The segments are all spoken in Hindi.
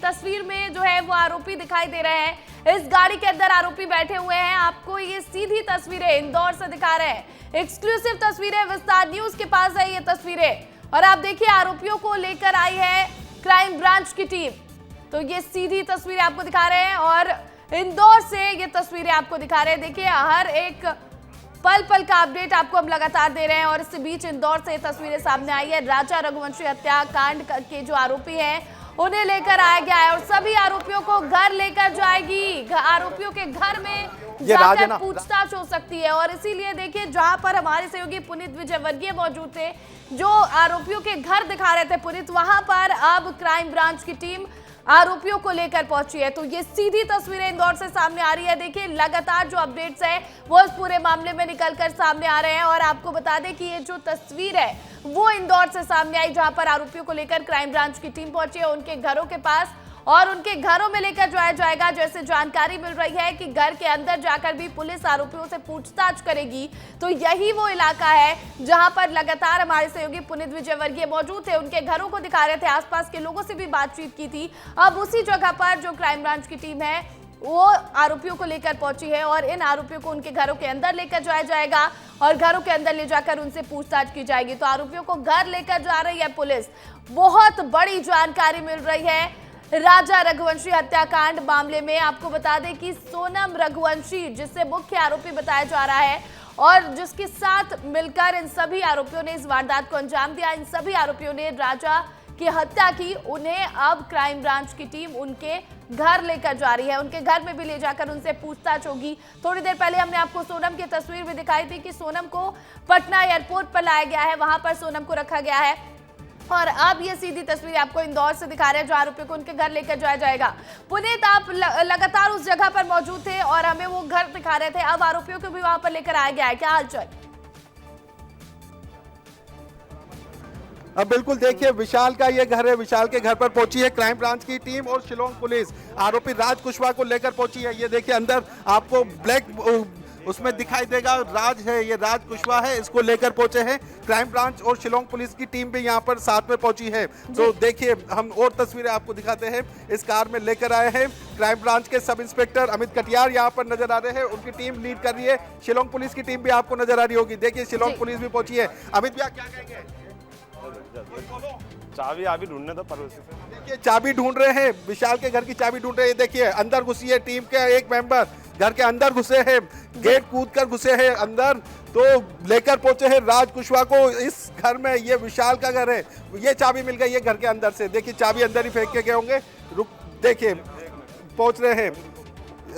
तस्वीर में जो है वो आरोपी दिखाई दे रहे हैं। इस गाड़ी के अंदर आरोपी बैठे हुए हैं। आपको ये सीधी तस्वीरें इंदौर से दिखा रहे हैं, एक्सक्लूसिव तस्वीरें, विस्तार न्यूज के पास है ये तस्वीरें। और आप देखिए आरोपियों को लेकर आई है क्राइम ब्रांच की टीम। तो ये सीधी तस्वीरें आपको दिखा रहे हैं और इंदौर से ये तस्वीरें आपको दिखा रहे हैं। देखिए हर एक पल पल का अपडेट आपको हम लगातार दे रहे हैं। और इस बीच इंदौर से तस्वीरें सामने आई है। राजा रघुवंशी हत्याकांड के जो आरोपी हैं उन्हें लेकर आया गया है और सभी आरोपियों को घर लेकर जाएगी। आरोपियों के घर में जाकर पूछताछ हो सकती है। और इसीलिए देखिए जहां पर हमारे सहयोगी पुनीत विजयवर्गीय मौजूद थे, जो आरोपियों के घर दिखा रहे थे पुनीत, वहां पर अब क्राइम ब्रांच की टीम आरोपियों को लेकर पहुंची है। तो ये सीधी तस्वीरें इंदौर से सामने आ रही है। देखिए लगातार जो अपडेट्स है वो इस पूरे मामले में निकलकर सामने आ रहे हैं। और आपको बता दें कि ये जो तस्वीर है वो इंदौर से सामने आई, जहां पर आरोपियों को लेकर क्राइम ब्रांच की टीम पहुंची है उनके घरों के पास और उनके घरों में लेकर जाया जाएगा। जैसे जानकारी मिल रही है कि घर के अंदर जाकर भी पुलिस आरोपियों से पूछताछ करेगी। तो यही वो इलाका है जहां पर लगातार हमारे सहयोगी पुनीत विजयवर्गीय मौजूद थे, उनके घरों को दिखा रहे थे, आसपास के लोगों से भी बातचीत की थी। अब उसी जगह पर जो क्राइम ब्रांच की टीम है वो आरोपियों को लेकर पहुंची है और इन आरोपियों को उनके घरों के अंदर लेकर जाया जाएगा और घरों के अंदर ले जाकर उनसे पूछताछ की जाएगी। तो आरोपियों को घर लेकर जा रही है पुलिस। बहुत बड़ी जानकारी मिल रही है राजा रघुवंशी हत्याकांड मामले में। आपको बता दें कि सोनम रघुवंशी, जिसे मुख्य आरोपी बताया जा रहा है और जिसके साथ मिलकर इन सभी आरोपियों ने इस वारदात को अंजाम दिया, इन सभी आरोपियों ने राजा की हत्या की, उन्हें अब क्राइम ब्रांच की टीम उनके घर लेकर जा रही है। उनके घर में भी ले जाकर उनसे पूछताछ होगी। थोड़ी देर पहले हमने आपको सोनम की तस्वीर भी दिखाई थी कि सोनम को पटना एयरपोर्ट पर लाया गया है, वहां पर सोनम को रखा गया है। और अब ये सीधी तस्वीर आपको इंदौर से दिखा रहे हैं जो आरोपियों को उनके घर लेकर जाया जाएगा। पुनीत, आप लगातार उस जगह पर मौजूद थे और हमें वो घर दिखा रहे थे, अब आरोपियों को भी वहां पर लेकर आया गया है, क्या हालचाल? अब बिल्कुल देखिए विशाल का ये घर है, विशाल के घर पर पहुंची है क्राइम ब्रांच की टीम और शिलोंग पुलिस। आरोपी राज कुशवाहा को लेकर पहुंची है। ये देखिए अंदर आपको ब्लैक उसमें दिखाई देगा, राज है, ये राज कुशवाहा है, इसको लेकर पहुंचे हैं। क्राइम ब्रांच और शिलोंग पुलिस की टीम भी यहाँ पर साथ में पहुंची है। तो देखिए हम और तस्वीरें आपको दिखाते हैं। इस कार में लेकर आए हैं क्राइम ब्रांच के सब इंस्पेक्टर अमित कटियार यहाँ पर नजर आ रहे हैं, उनकी टीम लीड कर रही है। शिलोंग पुलिस की टीम भी आपको नजर आ रही होगी। देखिए शिलोंग पुलिस भी पहुंची है। अमित भैया क्या कहेंगे? चाबी अभी ढूंढने दो पड़ोसी से। देखिए चाबी ढूंढ रहे हैं, विशाल के घर की चाबी ढूंढ रहे हैं। देखिए अंदर घुसी है टीम के एक मेंबर, घर के अंदर घुसे हैं, गेट कूद कर घुसे हैं अंदर। तो लेकर पहुंचे हैं राज कुशवाहा को इस घर में। ये विशाल का घर है, ये चाबी मिल गई है घर के अंदर से। देखिए चाबी अंदर ही फेंक के गए होंगे। देखिए पहुंच रहे हैं,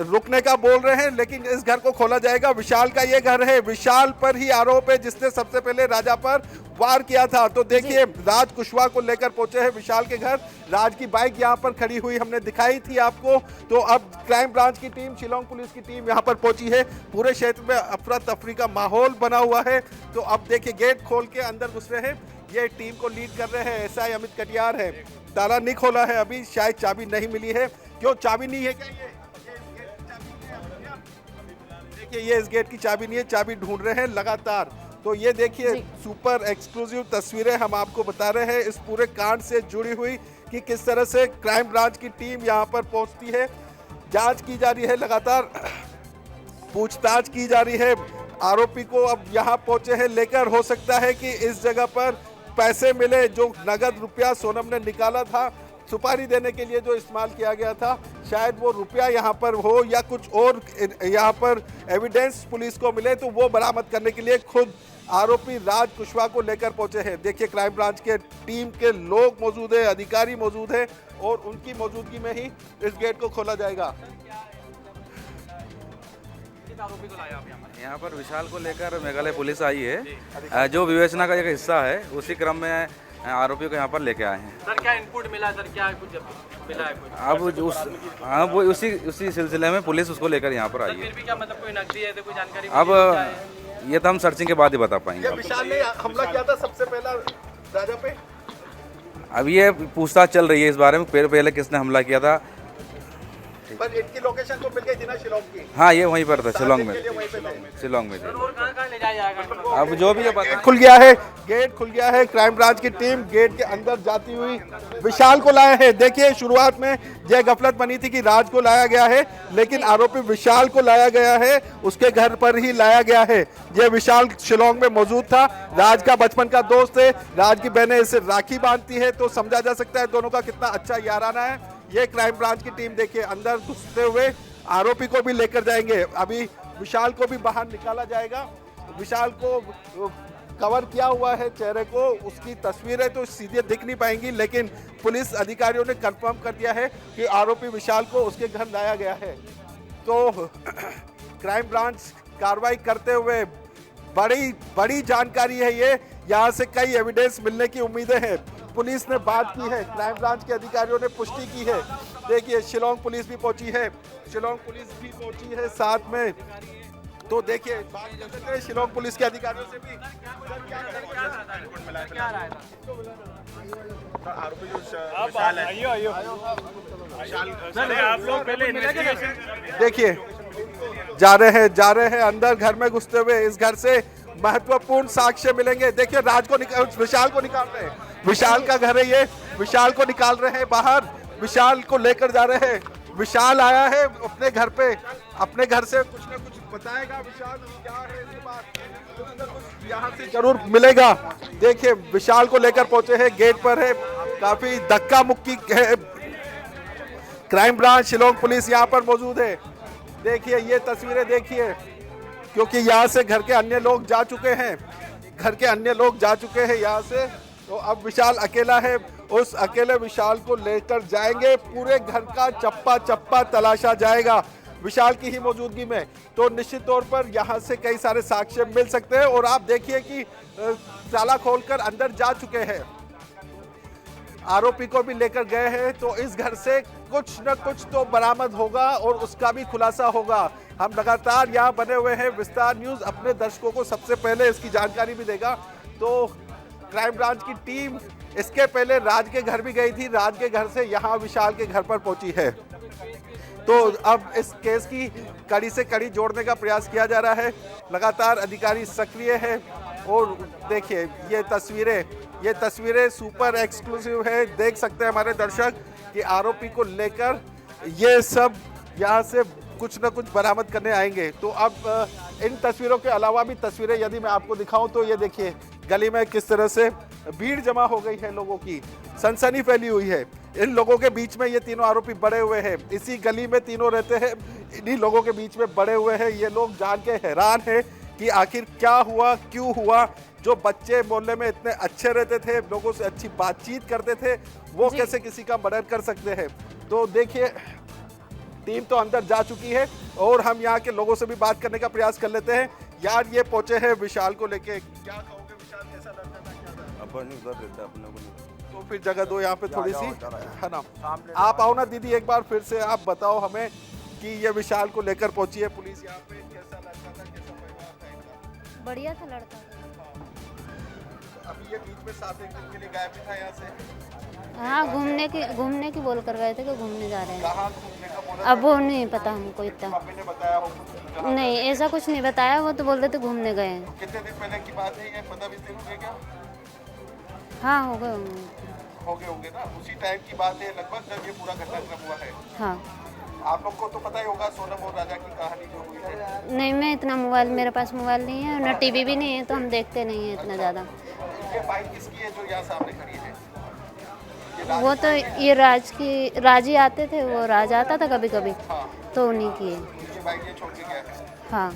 रुकने का बोल रहे हैं, लेकिन इस घर को खोला जाएगा। विशाल का ये घर है, विशाल पर ही आरोप है जिसने सबसे पहले राजा पर वार किया था। तो देखिए राज कुशवाहा को लेकर पहुंचे हैं विशाल के घर। राज की बाइक यहाँ पर खड़ी हुई हमने दिखाई थी आपको। तो अब क्राइम ब्रांच की टीम, शिलोंग पुलिस की टीम यहाँ पर पहुंची है। पूरे क्षेत्र में अफरा तफरी का माहौल बना हुआ है। तो अब देखिए गेट खोल के अंदर घुस रहे हैं। ये टीम को लीड कर रहे हैं एसआई अमित कटियार है। ताला नहीं खोला है अभी, शायद चाबी नहीं मिली है। क्यों चाबी नहीं है क्या? ये इस गेट की चाबी नहीं है, चाबी ढूंढ रहे हैं लगातार। तो ये देखिए सुपर एक्सक्लूसिव तस्वीरें हम आपको बता रहे हैं इस पूरे कांड से जुड़ी हुई कि किस तरह से क्राइम ब्रांच की टीम यहाँ पर पहुंचती है। जांच की जा रही है, लगातार पूछताछ की जा रही है। आरोपी को अब यहाँ पहुंचे हैं लेकर। हो सकता है कि इस जगह पर पैसे मिले, जो नगद रुपया सोनम ने निकाला था सुपारी देने के लिए जो इस्तेमाल किया गया था, शायद वो रुपया यहाँ पर हो या कुछ और यहाँ पर एविडेंस पुलिस को मिले, तो वो बरामद करने के लिए खुद आरोपी राज कुशवाहा को लेकर पहुंचे हैं। देखिए क्राइम ब्रांच के टीम के लोग मौजूद है, अधिकारी मौजूद है और उनकी मौजूदगी में ही इस गेट को खोला जाएगा। यहाँ पर विशाल को लेकर मेघालय पुलिस आई है, जो विवेचना का एक हिस्सा है। उसी क्रम में आरोपियों को यहाँ पर लेके आए हैं। सर क्या इनपुट मिला सर, क्या कुछ मिला है कुछ? अब वो उसी सिलसिले में पुलिस उसको लेकर यहाँ पर आई है। फिर भी क्या मतलब कोई नकदी है तो कोई जानकारी? अब ये तो हम सर्चिंग के बाद ही बता पाएंगे। विशाल ने हमला किया था सबसे पहला राजा पे। अब ये पूछताछ चल रही है इस बारे में, पहले किसने हमला किया था। पर इनकी लोकेशन तो मिल गई थी ना शिलोंग की। हाँ ये वहीं पर था, शिलोंग में, वहीं पे थे। शिलोंग में थे। और कहाँ ले जाया जाएगा? अब जो भी है पता खुल गया है, गेट खुल गया है। क्राइम ब्रांच की टीम गेट के अंदर जाती हुई विशाल को लाया है। देखिए शुरुआत में यह गफलत बनी थी कि राज को लाया गया है, लेकिन आरोपी विशाल को लाया गया है, उसके घर पर ही लाया गया है। यह विशाल शिलोंग में मौजूद था, राज का बचपन का दोस्त है, राज की बहनें इसे राखी बांधती है, तो समझा जा सकता है दोनों का कितना अच्छा याराना है। ये क्राइम ब्रांच की टीम देखिए अंदर घुसते हुए आरोपी को भी लेकर जाएंगे। अभी विशाल को भी बाहर निकाला जाएगा। विशाल को कवर किया हुआ है चेहरे को, उसकी तस्वीरें तो सीधे दिख नहीं पाएंगी, लेकिन पुलिस अधिकारियों ने कंफर्म कर दिया है कि आरोपी विशाल को उसके घर लाया गया है। तो क्राइम ब्रांच कार्रवाई करते हुए बड़ी जानकारी है ये, यहाँ से कई एविडेंस मिलने की उम्मीदें हैं। पुलिस ने बात की है, क्राइम ब्रांच के अधिकारियों ने पुष्टि की है। देखिए शिलोंग पुलिस भी पहुंची है, शिलोंग पुलिस भी पहुंची है साथ में। तो देखिए बात कर सकते हैं शिलोंग पुलिस के अधिकारियों से भी। आरोपी जो विशाल है, आप लोग पहले इन्वेस्टिगेशन देखिए जा रहे हैं अंदर। घर में घुसते हुए इस घर से महत्वपूर्ण साक्ष्य मिलेंगे। देखिए राज को विशाल को निकाल रहे हैं, विशाल का घर है ये, विशाल को निकाल रहे हैं बाहर, विशाल को लेकर जा रहे हैं। विशाल आया है अपने घर पे, अपने घर से कुछ ना कुछ बताएगा विशाल, क्या है इसके बाद कुछ ना कुछ यहाँ से जरूर मिलेगा। देखिए विशाल को लेकर पहुंचे हैं, गेट पर है, काफी धक्का मुक्की है। क्राइम ब्रांच शिलोंग पुलिस यहाँ पर मौजूद है। देखिए ये तस्वीरें देखिए, क्योंकि यहाँ से घर के अन्य लोग जा चुके हैं, घर के अन्य लोग जा चुके हैं यहाँ से। तो अब विशाल अकेला है, उस अकेले विशाल को लेकर जाएंगे, पूरे घर का चप्पा चप्पा तलाशा जाएगा विशाल की ही मौजूदगी में। तो निश्चित तौर पर यहाँ से कई सारे साक्ष्य मिल सकते हैं। और आप देखिए कि ताला खोलकर अंदर जा चुके हैं, आरोपी को भी लेकर गए हैं। तो इस घर से कुछ न कुछ तो बरामद होगा और उसका भी खुलासा होगा। हम लगातार यहाँ बने हुए हैं, विस्तार न्यूज अपने दर्शकों को सबसे पहले इसकी जानकारी भी देगा। तो क्राइम ब्रांच की टीम इसके पहले राज के घर भी गई थी, राज के घर से यहाँ विशाल के घर पर पहुंची है। तो अब इस केस की कड़ी से कड़ी जोड़ने का प्रयास किया जा रहा है, लगातार अधिकारी सक्रिय है। और देखिए ये तस्वीरें सुपर एक्सक्लूसिव है, देख सकते हैं हमारे दर्शक कि आरोपी को लेकर ये सब यहाँ से कुछ ना कुछ बरामद करने आएंगे। तो अब इन तस्वीरों के अलावा भी तस्वीरें यदि मैं आपको दिखाऊं तो ये देखिए गली में किस तरह से भीड़ जमा हो गई है, लोगों की सनसनी फैली हुई है। इन लोगों के बीच में ये तीनों आरोपी बड़े हुए हैं, इसी गली में तीनों रहते हैं, इन्हीं लोगों के बीच में बड़े हुए हैं। ये लोग जान के हैरान हैं कि आखिर क्या हुआ, क्यों हुआ। जो बच्चे मोहल्ले में इतने अच्छे रहते थे, लोगों से अच्छी बातचीत करते थे, वो कैसे किसी का मर्डर कर सकते हैं। तो देखिए टीम तो अंदर जा चुकी है और हम यहाँ के लोगों से भी बात करने का प्रयास कर लेते हैं। यार ये पहुंचे हैं विशाल को लेके, क्या कहोगे विशाल कैसा लड़का था, क्या था? अपन उधर रहता है, अपने को तो फिर जगह दो यहाँ पे थोड़ी सी, है ना। आप आओ ना दीदी, एक बार फिर से आप बताओ हमें कि ये विशाल को लेकर पहुंची है पुलिस यहाँ पे, कैसा लड़का था, कैसा परिवार था इनका? बढ़िया था लड़का। अभी ये बीच में 7 दिन के लिए गायब भी था यहाँ से। हाँ घूमने की बोल कर गए थे कि घूमने जा रहे हैं। कहाँ घूमने का बोला? अब वो नहीं पता हमको इतना। मम्मी ने बताया हो? नहीं ऐसा कुछ नहीं बताया, वो तो बोल रहे थे घूमने गए हैं। कितने दिन पहले की बात है ये, 15-20 दिन हो गए क्या? हाँ हो गए होंगे। हो गए होंगे ना, उसी टाइम की बात है लगभग जब ये पूरा घटनाक्रम हुआ है। हाँ आप लोग को तो पता ही होगा सोनम और राजा की कहानी जो हुई है। नहीं, मैं इतना मोबाइल, मेरे पास मोबाइल नहीं है, ना टीवी भी नहीं है, तो हम देखते नहीं है इतना ज़्यादा। ये बाइक किसकी है जो यहाँ सामने खड़ी है? वो तो ये राज ही आते थे, वो राज आता था कभी कभी, तो उन्हीं की है। ये बाइक ये छोड़ के गया है। हाँ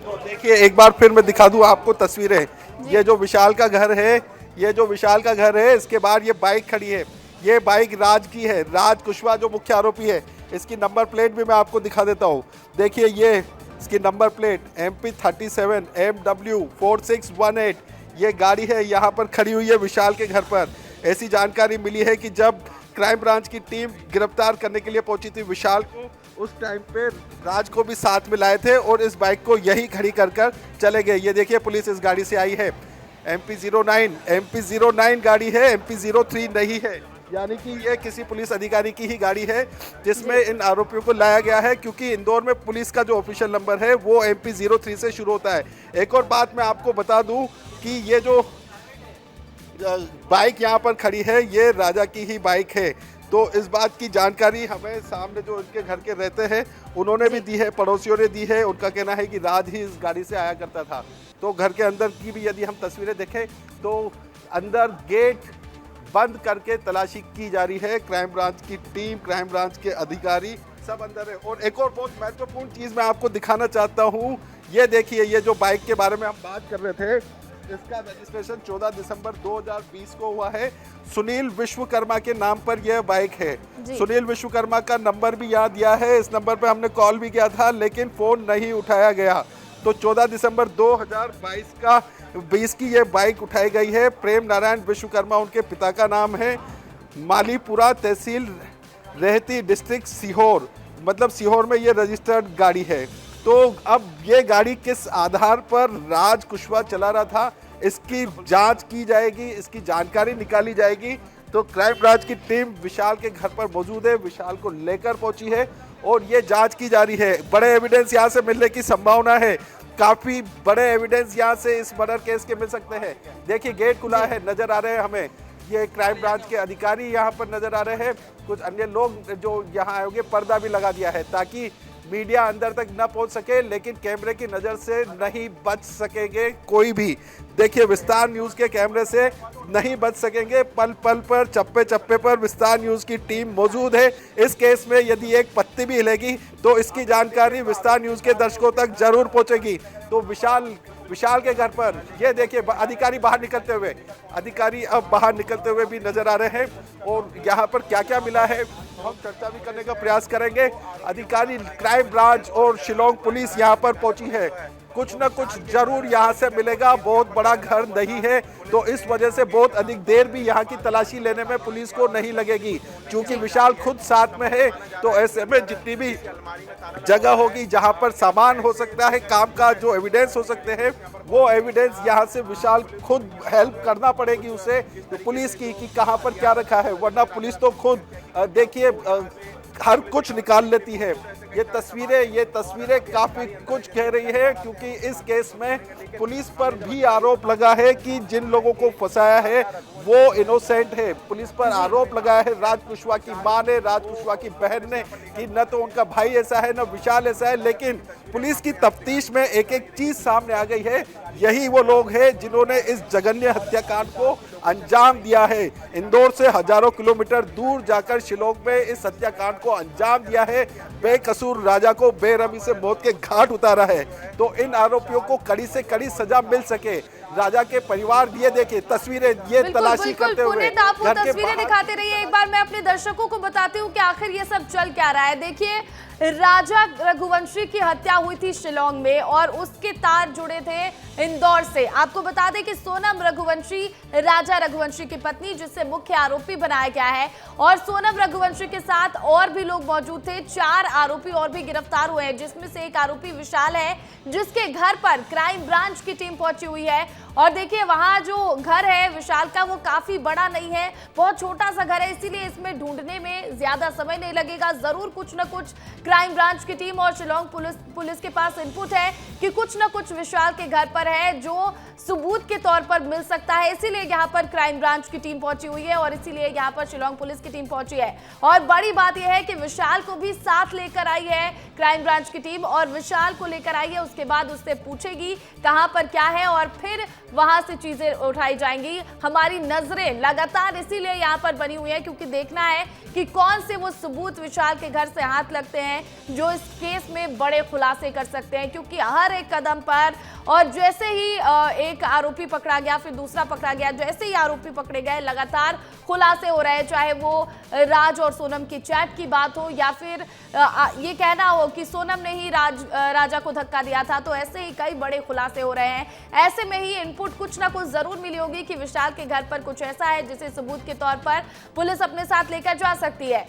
तो देखिए एक बार फिर मैं दिखा दूं आपको तस्वीरें। ये जो विशाल का घर है, ये जो विशाल का घर है, इसके बाहर ये बाइक खड़ी है। ये बाइक राज की है, राज कुशवाहा जो मुख्य आरोपी है। इसकी नंबर प्लेट भी मैं आपको दिखा देता हूँ। देखिए ये इसकी नंबर प्लेट MP37 MW 4618 ये गाड़ी है, यहाँ पर खड़ी हुई है विशाल के घर पर। ऐसी जानकारी मिली है कि जब क्राइम ब्रांच की टीम गिरफ्तार करने के लिए पहुंची थी विशाल को, उस टाइम पे राज को भी साथ में लाए थे और इस बाइक को यही खड़ी कर चले गए। ये देखिए पुलिस इस गाड़ी से आई है। MP09 गाड़ी है, MP03 नहीं है। यानी कि ये किसी पुलिस अधिकारी की ही गाड़ी है जिसमें इन आरोपियों को लाया गया है, क्योंकि इंदौर में पुलिस का जो ऑफिशियल नंबर है वो MP03 से शुरू होता है। एक और बात मैं आपको बता दूं कि ये जो बाइक यहाँ पर खड़ी है ये राजा की ही बाइक है। तो इस बात की जानकारी हमें सामने जो इनके घर के रहते हैं उन्होंने भी दी है, पड़ोसियों ने दी है। उनका कहना है कि राज ही इस गाड़ी से आया करता था। तो घर के अंदर की भी यदि हम तस्वीरें देखें तो अंदर गेट बंद करके तलाशी की जा रही है। क्राइम ब्रांच की टीम, क्राइम ब्रांच के अधिकारी सब अंदर है। और एक और बहुत महत्वपूर्ण चीज़ मैं आपको दिखाना चाहता हूँ, ये देखिए, ये जो बाइक के बारे में हम बात कर रहे थे, इसका रजिस्ट्रेशन 14 दिसंबर 2020 को हुआ है। सुनील विश्वकर्मा के नाम पर यह बाइक है। सुनील विश्वकर्मा का नंबर भी यहाँ दिया है। इस नंबर पर हमने कॉल भी किया था लेकिन फ़ोन नहीं उठाया गया। तो 14 दिसंबर 2020 की ये बाइक उठाई गई है। प्रेम नारायण विश्वकर्मा उनके पिता का नाम है। मालीपुरा तहसील रेहती डिस्ट्रिक्ट सीहोर, मतलब सीहोर में ये रजिस्टर्ड गाड़ी है। तो अब ये गाड़ी किस आधार पर राज कुशवाहा चला रहा था, इसकी जांच की जाएगी, इसकी जानकारी निकाली जाएगी। तो क्राइम ब्रांच की टीम विशाल के घर पर मौजूद है, विशाल को लेकर पहुंची है और ये जांच की जा रही है। बड़े एविडेंस यहाँ से मिलने की संभावना है, काफी बड़े एविडेंस यहाँ से इस मर्डर केस के मिल सकते हैं। देखिए गेट खुला है, नजर आ रहे हैं हमें, ये क्राइम ब्रांच के अधिकारी यहाँ पर नजर आ रहे हैं। कुछ अन्य लोग जो यहाँ आए होंगे, पर्दा भी लगा दिया है ताकि मीडिया अंदर तक न पहुंच सके, लेकिन कैमरे की नज़र से नहीं बच सकेंगे कोई भी। देखिए विस्तार न्यूज़ के कैमरे से नहीं बच सकेंगे। पल पल पर, चप्पे चप्पे पर विस्तार न्यूज़ की टीम मौजूद है। इस केस में यदि एक पत्ती भी हिलेगी तो इसकी जानकारी विस्तार न्यूज़ के दर्शकों तक जरूर पहुंचेगी। तो विशाल के घर पर ये देखिए अधिकारी बाहर निकलते हुए, अधिकारी अब बाहर निकलते हुए भी नजर आ रहे हैं। और यहाँ पर क्या क्या मिला है हम चर्चा भी करने का प्रयास करेंगे। अधिकारी, क्राइम ब्रांच और शिलोंग पुलिस यहाँ पर पहुंची है। कुछ न कुछ जरूर यहाँ से मिलेगा। बहुत बड़ा घर नहीं है तो इस वजह से बहुत अधिक देर भी यहाँ की तलाशी लेने में पुलिस को नहीं लगेगी। क्योंकि विशाल खुद साथ में है तो ऐसे में जितनी भी जगह होगी जहाँ पर सामान हो सकता है, काम का जो एविडेंस हो सकते हैं, वो एविडेंस यहाँ से विशाल खुद हेल्प करना पड़ेगी उसे, तो पुलिस की कि कहाँ पर क्या रखा है। वरना पुलिस तो खुद देखिए हर कुछ निकाल लेती है। ये तस्वीरें काफी कुछ कह रही है, क्योंकि इस केस में पुलिस पर भी आरोप लगा है कि जिन लोगों को फंसाया है वो इनोसेंट है। पुलिस पर आरोप लगाया है राज कुशवाहा की मां ने, राज कुशवाहा की बहन ने, कि न तो उनका भाई ऐसा है न विशाल ऐसा है। लेकिन पुलिस की तफ्तीश में एक एक चीज सामने आ गई है। यही वो लोग हैं जिन्होंने इस जघन्य हत्याकांड को अंजाम दिया है। इंदौर से हजारों किलोमीटर दूर जाकर शिलोंग में इस हत्याकांड को अंजाम दिया है। बेकसूर राजा को बेरहमी से मौत के घाट उतारा है। तो इन आरोपियों को कड़ी से कड़ी सजा मिल सके। राजा के परिवार, ये देखिए तस्वीरें, ये तलाशी करते हुए आप वो तस्वीरें दिखाते रहिए। एक बार मैं अपने दर्शकों को बताती हूँ कि आखिर ये सब चल क्या रहा है। देखिए राजा रघुवंशी की हत्या हुई थी शिलोंग में और उसके तार जुड़े थे इंदौर से। आपको बता दें कि सोनम रघुवंशी राजा रघुवंशी की पत्नी, जिससे मुख्य आरोपी बनाया गया है, और सोनम रघुवंशी के साथ और भी लोग मौजूद थे। 4 आरोपी और भी गिरफ्तार हुए हैं, जिसमें से एक आरोपी विशाल है, जिसके घर पर क्राइम ब्रांच की टीम पहुंची हुई है। और देखिए वहां जो घर है विशाल का वो काफी बड़ा नहीं है, बहुत छोटा सा घर है, इसीलिए इसमें ढूंढने में ज्यादा समय नहीं लगेगा। जरूर कुछ न कुछ क्राइम ब्रांच की टीम और शिलोंग पुलिस के पास इनपुट है कि कुछ न कुछ विशाल के घर पर है जो सबूत के तौर पर मिल सकता है। इसीलिए यहाँ पर क्राइम ब्रांच की टीम पहुंची हुई है और इसीलिए यहाँ पर शिलोंग पुलिस की टीम पहुंची है। और बड़ी बात यह है कि विशाल को भी साथ लेकर आई है क्राइम ब्रांच की टीम, और विशाल को लेकर आई है। उसके बाद उससे पूछेगी कहां पर क्या है और फिर वहां से चीजें उठाई जाएंगी। हमारी नजरें लगातार इसीलिए यहाँ पर बनी हुई है क्योंकि देखना है कि कौन से वो सबूत विशाल के घर से हाथ लगते हैं जो इस केस में बड़े खुलासे कर सकते हैं। क्योंकि हर एक कदम पर, और जैसे ही एक आरोपी पकड़ा गया फिर दूसरा पकड़ा गया, जैसे ही आरोपी पकड़े गए लगातार खुलासे हो रहे हैं। चाहे वो राज और सोनम की चैट की बात हो या फिर ये कहना हो कि सोनम ने ही राजा को धक्का दिया था, तो ऐसे ही कई बड़े खुलासे हो रहे हैं। ऐसे में ही इनपुट कुछ ना कुछ जरूर मिली होगी कि विशाल के घर पर कुछ ऐसा है जिसे सबूत के तौर पर पुलिस अपने साथ लेकर जा सकती है।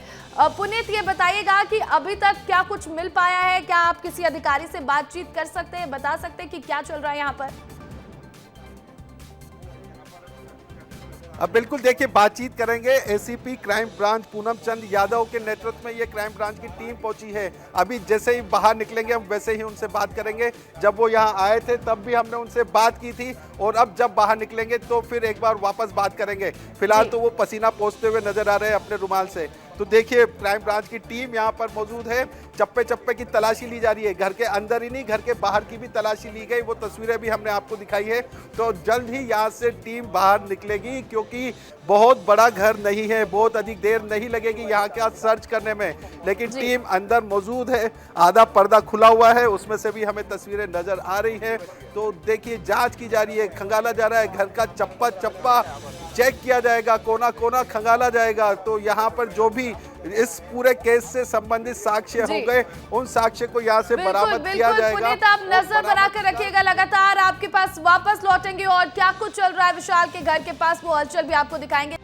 पुनीत, ये बताइएगा कि अभी तक क्या कुछ मिल पाया है? क्या आप किसी अधिकारी से बातचीत कर सकते हैं, बता सकते हैं कि क्या चल रहा है यहाँ पर? अब बिल्कुल देखिए बातचीत करेंगे। एसीपी क्राइम ब्रांच पूनम चंद यादव के नेतृत्व में ये क्राइम ब्रांच की टीम पहुंची है। अभी जैसे ही बाहर निकलेंगे हम वैसे ही उनसे बात करेंगे। जब वो यहाँ आए थे तब भी हमने उनसे बात की थी और अब जब बाहर निकलेंगे तो फिर एक बार वापस बात करेंगे। फिलहाल तो वो पसीना पोंछते हुए नजर आ रहे हैं अपने रुमाल से। तो देखिए क्राइम ब्रांच की टीम यहाँ पर मौजूद है। चप्पे चप्पे की तलाशी ली जा रही है। घर के अंदर ही नहीं, घर के बाहर की भी तलाशी ली गई। वो तस्वीरें भी हमने आपको दिखाई है। तो जल्द ही यहाँ से टीम बाहर निकलेगी, क्योंकि बहुत बड़ा घर नहीं है, बहुत अधिक देर नहीं लगेगी यहाँ का सर्च करने में। लेकिन टीम अंदर मौजूद है। आधा पर्दा खुला हुआ है, उसमें से भी हमें तस्वीरें नजर आ रही है। तो देखिए जांच की जा रही है, खंगाला जा रहा है, घर का चप्पा चप्पा चेक किया जाएगा, कोना कोना खंगाला जाएगा। तो यहाँ पर जो भी इस पूरे केस से संबंधित साक्ष्य हो गए, उन साक्ष्य को यहाँ से बरामद किया जाएगा। पुनीत, आप नजर बनाकर रखिएगा, लगातार आपके पास वापस लौटेंगे और क्या कुछ चल रहा है विशाल के घर के पास वो हलचल भी आपको दिखाएंगे।